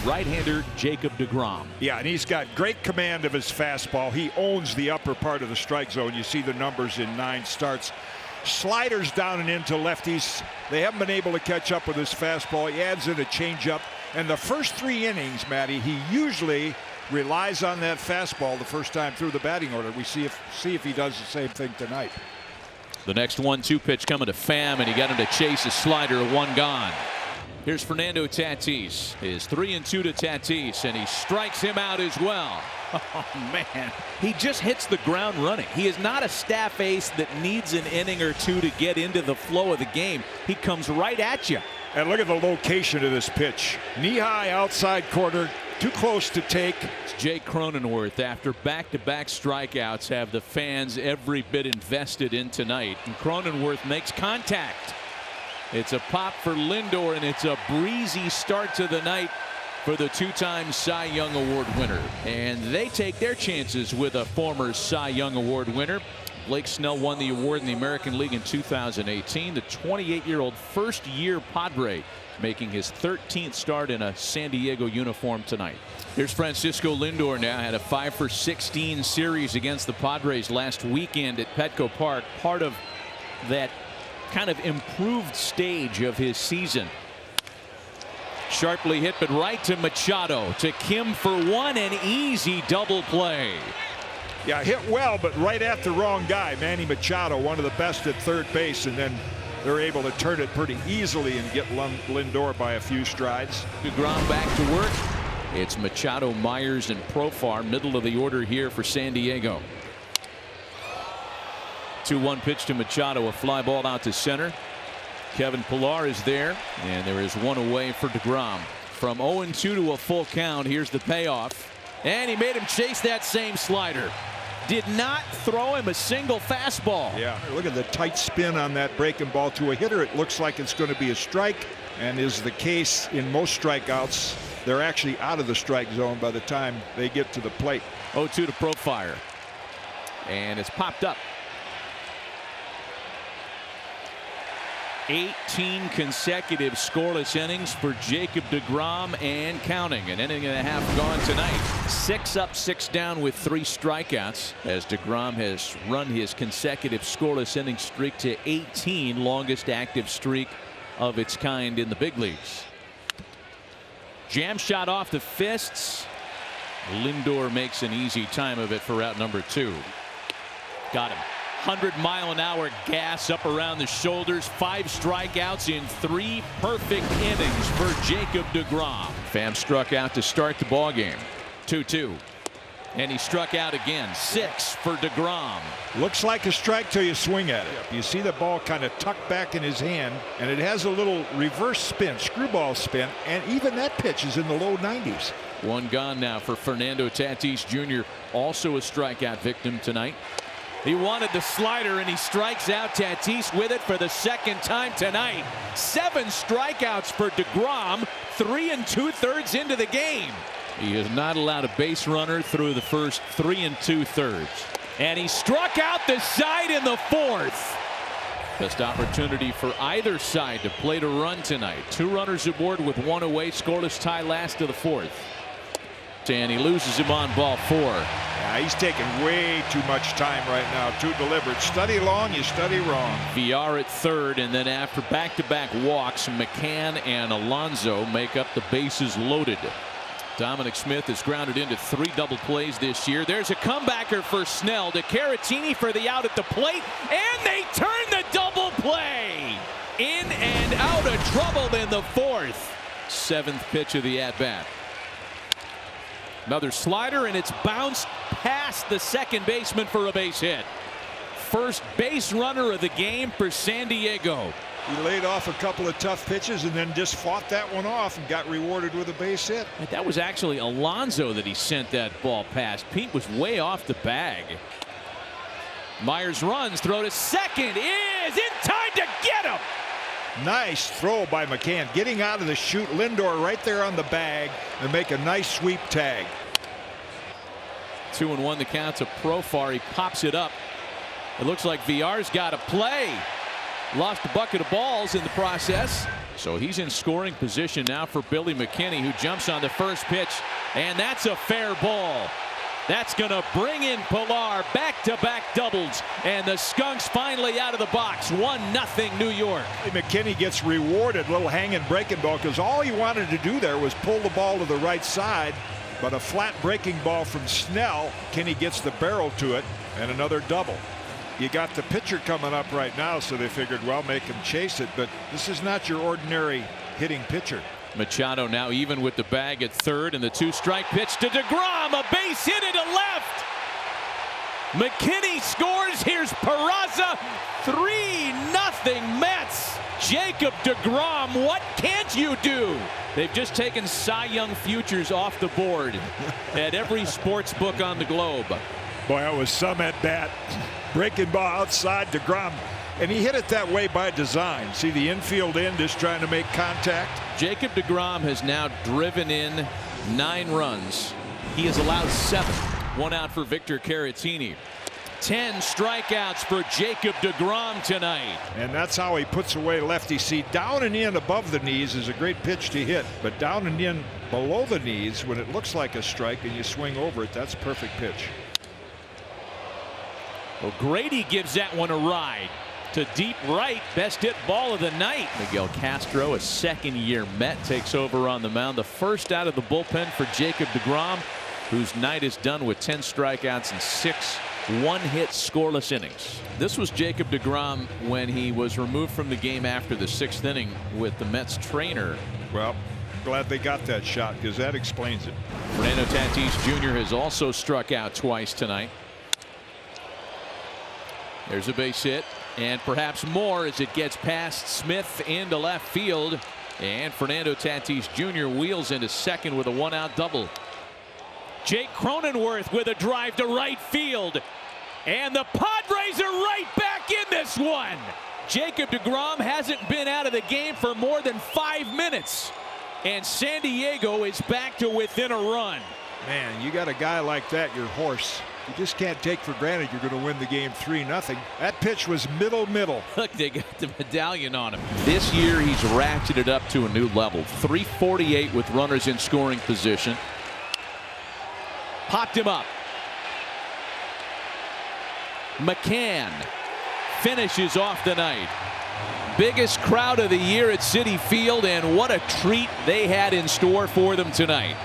right-hander Jacob deGrom. Yeah, and he's got great command of his fastball. He owns the upper part of the strike zone. You see the numbers in 9 starts. Sliders down and into lefties. They haven't been able to catch up with his fastball. He adds in a changeup. And the first 3 innings, Matty, he usually relies on that fastball the first time through the batting order. We see if he does the same thing tonight. The next 1-2 pitch coming to Pham, and he got him to chase his slider. 1 gone. Here's Fernando Tatis. His 3-2 to Tatis, and he strikes him out as well. Oh, man. He just hits the ground running. He is not a staff ace that needs an inning or 2 to get into the flow of the game. He comes right at you. And look at the location of this pitch. Knee-high outside corner. Too close to take. It's Jake Cronenworth, after back-to-back strikeouts, have the fans every bit invested in tonight. And Cronenworth makes contact. It's a pop for Lindor, and it's a breezy start to the night for the 2-time Cy Young Award winner. And they take their chances with a former Cy Young Award winner. Blake Snell won the award in the American League in 2018. The 28-year-old first-year Padre making his 13th start in a San Diego uniform tonight. Here's Francisco Lindor now. Had a 5-for-16 series against the Padres last weekend at Petco Park. Part of that kind of improved stage of his season. Sharply hit, but right to Machado. To Kim for 1, an easy double play. Yeah, hit well, but right at the wrong guy. Manny Machado, one of the best at third base, and then they're able to turn it pretty easily and get Lindor by a few strides. deGrom back to work. It's Machado, Myers, and Profar, middle of the order here for San Diego. 2-1 pitch to Machado, a fly ball out to center. Kevin Pillar is there, and there is 1 away for deGrom. From 0-2 to a full count, here's the payoff. And he made him chase that same slider. Did not throw him a single fastball. Yeah, look at the tight spin on that breaking ball to a hitter. It looks like it's going to be a strike, and is the case in most strikeouts. They're actually out of the strike zone by the time they get to the plate. 0-2 to Profire. And it's popped up. 18 consecutive scoreless innings for Jacob deGrom and counting. An inning and a half gone tonight. 6 up, 6 down with 3 strikeouts, as deGrom has run his consecutive scoreless inning streak to 18, longest active streak of its kind in the big leagues. Jam shot off the fists. Lindor makes an easy time of it for out number 2. Got him. 100-mile-an-hour gas up around the shoulders. 5 strikeouts in 3 perfect innings for Jacob deGrom. Pham struck out to start the ball game. 2-2. And he struck out again. 6 for deGrom. Looks like a strike till you swing at it. You see the ball kind of tucked back in his hand, and it has a little reverse spin, screwball spin, and even that pitch is in the low 90s. 1 gone now for Fernando Tatis Jr., also a strikeout victim tonight. He wanted the slider, and he strikes out Tatis with it for the 2nd time tonight. 7 strikeouts for deGrom, 3 2/3 into the game. He has not allowed a base runner through the first 3 2/3. And he struck out the side in the 4th. Best opportunity for either side to plate a run tonight. 2 runners aboard with 1 away. Scoreless tie last to the 4th. And he loses him on ball 4. Yeah, he's taking way too much time right now. Too deliberate. Study long, you study wrong. VR at 3rd, and then after back-to-back walks, McCann and Alonso make up the bases loaded. Dominic Smith has grounded into 3 double plays this year. There's a comebacker for Snell to Caratini for the out at the plate, and they turn the double play. In and out of trouble in the 4th. 7th pitch of the at-bat. Another slider, and it's bounced past the second baseman for a base hit. First base runner of the game for San Diego. He laid off a couple of tough pitches and then just fought that one off and got rewarded with a base hit. That was actually Alonso that he sent that ball past. Pete was way off the bag. Myers runs, throw to second, is in time to get him. Nice throw by McCann, getting out of the chute. Lindor right there on the bag and make a nice sweep tag. 2-1 the count to Profar. He pops it up. It looks like VR's got a play. Lost a bucket of balls in the process. So he's in scoring position now for Billy McKinney, who jumps on the first pitch, and that's a fair ball. That's going to bring in Pilar. Back-to-back doubles, and the Skunks finally out of the box. 1-0 New York. McKinney gets rewarded, little hanging breaking ball, because all he wanted to do there was pull the ball to the right side, but a flat breaking ball from Snell. Kenny gets the barrel to it, and another double. You got the pitcher coming up right now, so they figured, well, make him chase it, but this is not your ordinary hitting pitcher. Machado now even with the bag at third, and the 2-strike pitch to deGrom, a base hit into left. McKinney scores. Here's Peraza. 3-0 Mets. Jacob deGrom, what can't you do? They've just taken Cy Young futures off the board at every sports book on the globe. Boy, that was some at bat. Breaking ball outside deGrom, and he hit it that way by design. See the infield end is trying to make contact. Jacob deGrom has now driven in 9 runs. He has allowed 7. 1 out for Victor Caratini. 10 strikeouts for Jacob deGrom tonight. And that's how he puts away lefty. See, down and in above the knees is a great pitch to hit, but down and in below the knees, when it looks like a strike and you swing over it, that's a perfect pitch. Well, Grady gives that one a ride to deep right. Best hit ball of the night. Miguel Castro, a second-year Met, takes over on the mound. The first out of the bullpen for Jacob deGrom, whose night is done with 10 strikeouts and 6 one-hit scoreless innings. This was Jacob deGrom when he was removed from the game after the 6th inning with the Mets trainer. Well, glad they got that shot, because that explains it. Fernando Tatis Jr. has also struck out twice tonight. There's a base hit, and perhaps more as it gets past Smith into left field, and Fernando Tatis Jr. wheels into second with a 1-out double. Jake Cronenworth with a drive to right field, and the Padres are right back in this one. Jacob deGrom hasn't been out of the game for more than 5 minutes, and San Diego is back to within a run. Man, you got a guy like that, your horse. You just can't take for granted you're going to win the game 3-0. That pitch was middle. Look, they got the medallion on him. This year he's ratcheted up to a new level. 348 with runners in scoring position. Popped him up. McCann finishes off the night. Biggest crowd of the year at Citi Field, and what a treat they had in store for them tonight.